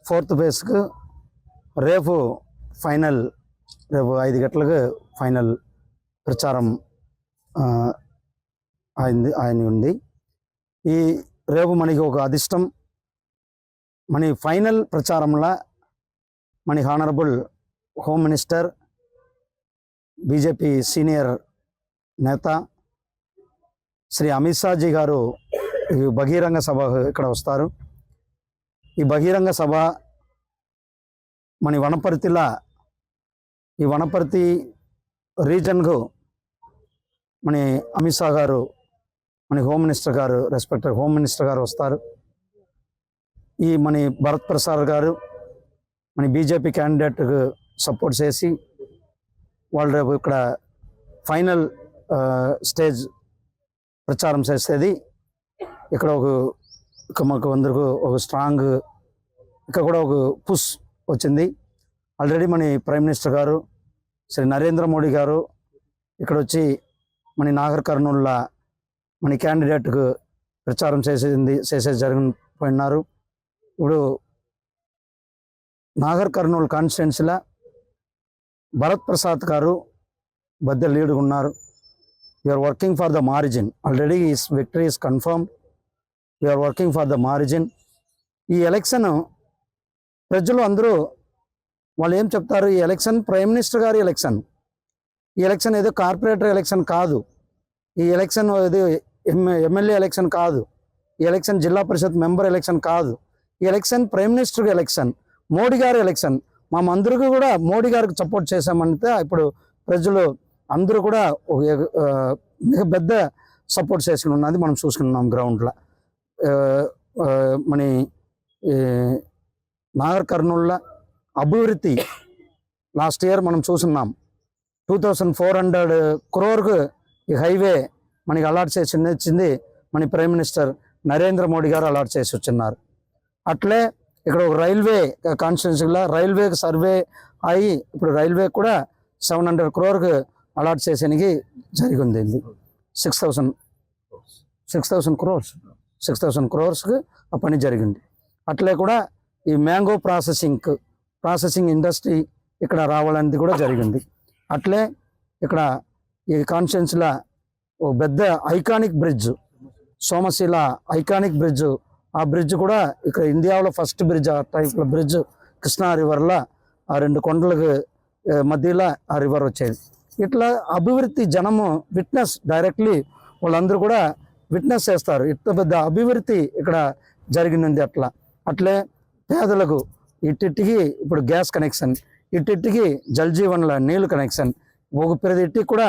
Fourth ఫేజ్కు రేపు final, రేపు 5 గంటలకు ఫైనల్ ప్రచారం ఆయన ఉంది. ఈ రేపు మనకి ఒక అదిష్టం, మన ఫైనల్ ప్రచారంలో మన honourable home minister, BJP senior నేత శ్రీ అమిత్ షాజీ గారు ఈ బహిరంగ సభ ఇక్కడ వస్తారు. ఈ బహిరంగ సభ మన వనపర్తిలో, ఈ వనపర్తి రీజన్కు మన అమిత్ షా గారు, మన హోమ్ మినిస్టర్ గారు, రెస్పెక్టెడ్ హోమ్ మినిస్టర్ గారు వస్తారు. ఈ మన భరత్ ప్రసాద్ గారు మన బీజేపీ క్యాండిడేట్కు సపోర్ట్ చేసి వాళ్ళు రేపు ఇక్కడ ఫైనల్ స్టేజ్ ప్రచారం చేసేది. ఇక్కడ మాకు అందరికీ ఒక స్ట్రాంగ్, ఇక్కడ కూడా ఒక పుష్ వచ్చింది. ఆల్రెడీ మన ప్రైమ్ మినిస్టర్ గారు శ్రీ నరేంద్ర మోడీ గారు ఇక్కడ వచ్చి మన నాగర్ కర్నూల్లో మన క్యాండిడేట్కు ప్రచారం చేసేది జరిగిపోయినారు. ఇప్పుడు నాగర్ కర్నూలు కాన్స్టిట్యున్సీలో భరత్ ప్రసాద్ గారు పెద్ద లీడ్గా ఉన్నారు. We are working for the margin. Already is victory is confirm. We are working for the margin. ఈ ఎలక్షన్ ప్రజలు అందరూ వాళ్ళు ఏం చెప్తారు, ఈ ఎలక్షన్ ప్రైమ్ మినిస్టర్ గారి ఎలక్షన్. ఈ ఎలక్షన్ ఏదో కార్పొరేటర్ ఎలక్షన్ కాదు, ఈ ఎలక్షన్ ఏదో ఎమ్మెల్యే ఎలక్షన్ కాదు, ఈ ఎలక్షన్ జిల్లా పరిషత్ మెంబర్ ఎలక్షన్ కాదు, ఈ election prime minister election, Modi గారి ఎలక్షన్. అందరికీ కూడా మోడీ గారికి సపోర్ట్ చేశామంటే ఇప్పుడు ప్రజలు అందరూ కూడా పెద్ద సపోర్ట్ చేసుకుని ఉన్నది మనం చూసుకున్నాం గ్రౌండ్లో. మన నాగర్ కర్నూల్లో అభివృద్ధి లాస్ట్ ఇయర్ మనం చూస్తున్నాం. 2400 crore ఈ హైవే మనకి అలాట్ చేసి వచ్చింది మన ప్రైమ్ మినిస్టర్ నరేంద్ర మోడీ గారు అలాట్ చేసి వచ్చిన్నారు. అట్లే ఇక్కడ ఒక రైల్వే కాన్స్టిట్యున్సీలో రైల్వేకి సర్వే అయ్యి ఇప్పుడు రైల్వే కూడా 700 crore అలాట్ చేసేనికి జరిగింది. 6,000 crores ఆ పని జరిగింది. అట్లే కూడా ఈ మ్యాంగో ప్రాసెసింగ్ ఇండస్ట్రీ ఇక్కడ రావాలనేది కూడా జరిగింది. అట్లే ఇక్కడ ఈ కాన్స్టిట్యున్సీలో ఓ పెద్ద iconic bridge, Somasila iconic bridge, ఆ బ్రిడ్జ్ కూడా ఇక్కడ ఇండియాలో ఫస్ట్ బ్రిడ్జ్, ఆ టైప్లో బ్రిడ్జ్ కృష్ణా రివర్లో ఆ 2 కొండలకు మధ్యలో ఆ రివర్ వచ్చేది. ఇట్లా అభివృద్ధి జనము విట్నెస్ డైరెక్ట్లీ వాళ్ళందరూ కూడా విట్నెస్ చేస్తారు. ఇంత పెద్ద అభివృద్ధి ఇక్కడ జరిగింది. అట్లే పేదలకు ఇట్టికి ఇప్పుడు గ్యాస్ కనెక్షన్, ఇట్టికి జల్ జీవన్ల నీళ్ళు కనెక్షన్, ప్రతి ఇంటికి కూడా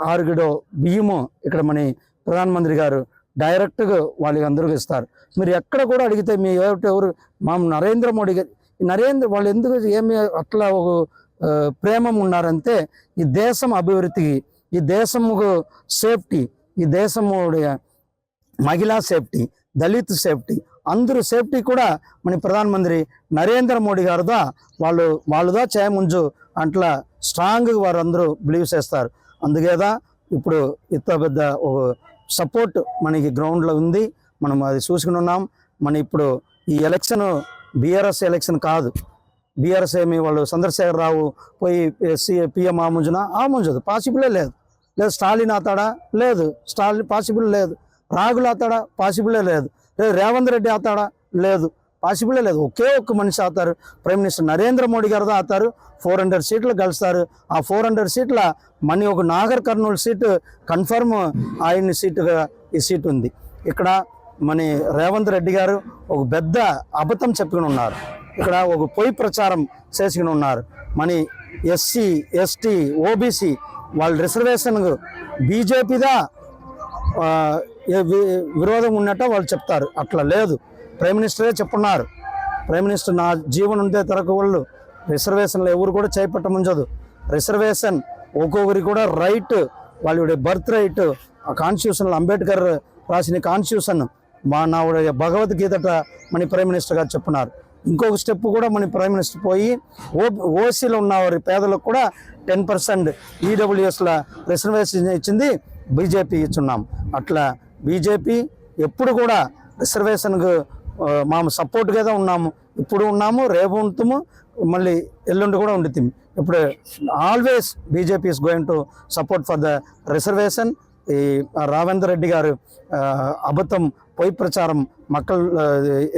6 కిలో బియ్యము ఇక్కడ మన ప్రధానమంత్రి గారు డైరెక్ట్గా వాళ్ళకి అందరికీ ఇస్తారు. మీరు ఎక్కడ కూడా అడిగితే మీ ఎవరు మా నరేంద్ర మోడీ గారు వాళ్ళు ఎందుకు ఏమి అట్లా ఒక ప్రేమం ఉన్నారంటే ఈ దేశం అభివృద్ధికి, ఈ దేశముకు సేఫ్టీ, ఈ దేశము మహిళా సేఫ్టీ, దళిత్ సేఫ్టీ, అందరూ సేఫ్టీ కూడా మన ప్రధానమంత్రి నరేంద్ర మోడీ గారుదా వాళ్ళుదా చేయముంజు అట్లా స్ట్రాంగ్గా వారు అందరూ బిలీవ్ చేస్తారు. అందుకేదా ఇప్పుడు ఇంత పెద్ద ఒక సపోర్ట్ మనకి గ్రౌండ్లో ఉంది. మనం అది చూసుకుని ఉన్నాం. మన ఇప్పుడు ఈ ఎలక్షన్ బీఆర్ఎస్ ఎలక్షన్ కాదు. బీఆర్ఎస్ ఏమి వాళ్ళు చంద్రశేఖర్ రావు పోయి పిఎం ఆముంజదు, పాసిబులే లేదు. స్టాలిన్ ఆతాడా లేదు, స్టాలిన్ పాసిబుల్ లేదు. రాగులు ఆతాడా పాసిబులే లేదు. రేవంత్ రెడ్డి ఆతాడా లేదు, పాసిబులే లేదు. ఒకే ఒక్క మనిషి ఆతారు, ప్రైమ్ మినిస్టర్ నరేంద్ర మోడీ గారితో ఆతారు. 400 సీట్లు గెలుస్తారు. ఆ 400 సీట్ల మన ఒక నాగర్ కర్నూలు సీటు కన్ఫర్మ్ ఆయన సీటుగా ఈ సీటు ఉంది. ఇక్కడ మన రేవంత్ రెడ్డి గారు ఒక పెద్ద అబద్ధం చెప్పుకుని ఉన్నారు. ఇక్కడ ఒక పొయ్యి ప్రచారం చేసుకుని ఉన్నారు. మన ఎస్సీ ఎస్టీ ఓబీసీ వాళ్ళ రిజర్వేషన్ బీజేపీదా విరోధం ఉన్నట్టు వాళ్ళు చెప్తారు. అట్లా లేదు, ప్రైమ్ మినిస్టరే చెప్పున్నారు. ప్రైమ్ మినిస్టర్ నా జీవనం ఉండే తరకు వాళ్ళు రిజర్వేషన్లు ఎవరు కూడా చేపట్టముంచదు. రిజర్వేషన్ ఒక్కొక్కరికి కూడా రైట్, వాళ్ళ బర్త్ రైట్. ఆ కాన్స్టిట్యూషన్లో అంబేద్కర్ రాసిన కాన్స్టిట్యూషన్ నా భగవద్గీతట మన ప్రైమ్ మినిస్టర్ గారు చెప్పున్నారు. ఇంకొక స్టెప్ కూడా మన ప్రైమ్ మినిస్టర్ పోయి ఓసీలో ఉన్న వారి పేదలకు కూడా 10% ఈడబ్ల్యూఎస్ల రిజర్వేషన్ ఇచ్చింది బీజేపీ ఇచ్చున్నాం. అట్లా బీజేపీ ఎప్పుడు కూడా రిజర్వేషన్కు మేము సపోర్ట్గా ఉన్నాము, ఇప్పుడు ఉన్నాము, రేపు ఉంటాము, మళ్ళీ ఎల్లుండి కూడా ఉండుతాము. ఇప్పుడు always BJP is going to support for the reservation. ఈ రావేంద్ర రెడ్డి గారు అబద్ధం పొయ్యి ప్రచారం మక్కల్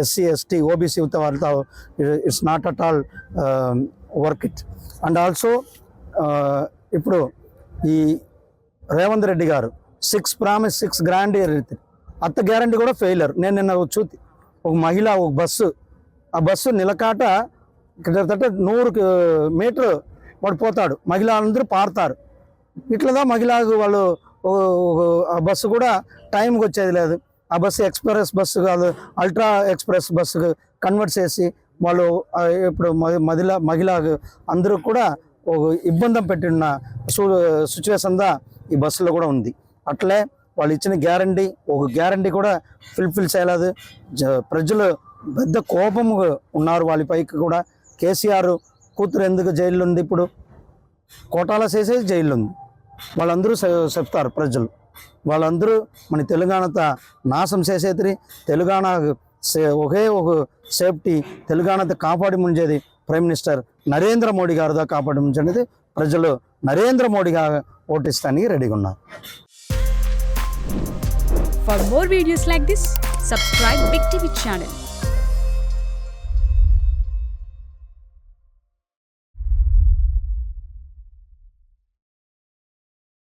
ఎస్సీ ఎస్టీ ఓబీసీ వాళ్ళతో it's not at all work it. And also ఇప్పుడు ఈ రేవంత్ రెడ్డి గారు 6 ప్రామిస్ 6 గ్రాండ్ అత్త గ్యారంటీ కూడా ఫెయిలర్. నేను నిన్న చూసి ఒక మహిళ ఒక బస్సు, ఆ బస్సు నిలకాట కిందట 100 మీటర్ పడిపోతాడు, మహిళలందరూ పారుతారు. ఇట్లా మహిళకు వాళ్ళు ఆ బస్సు కూడా టైంకి వచ్చేది లేదు. ఆ బస్సు ఎక్స్ప్రెస్ బస్సు కాదు, అల్ట్రా ఎక్స్ప్రెస్ బస్సు కన్వర్ట్ చేసి వాళ్ళు ఇప్పుడు మహిళకు అందరూ కూడా ఒక ఇబ్బంది పెట్టిన సిచ్యువేషన్గా ఈ బస్సులో కూడా ఉంది. అట్లే వాళ్ళు ఇచ్చిన గ్యారంటీ కూడా ఫుల్ఫిల్ చేయలేదు. ప్రజలు పెద్ద కోపము ఉన్నారు వాళ్ళపైకి కూడా. కేసీఆర్ కూతురు ఎందుకు జైల్లో ఉంది, ఇప్పుడు కోటాల చేసేసి జైల్లో ఉంది. వాళ్ళందరూ చెప్తారు ప్రజలు, వాళ్ళందరూ మన తెలంగాణతో నాశం చేసేది. తెలంగాణ ఒకే ఒక సేఫ్టీ, తెలంగాణతో కాపాడి ముంచేది ప్రైమ్ మినిస్టర్ నరేంద్ర మోడీ గారితో కాపాడి ముంచేది. ప్రజలు నరేంద్ర మోడీగా ఓటిస్తానికి రెడీగా ఉన్నారు. For more videos like this, subscribe Big TV channel.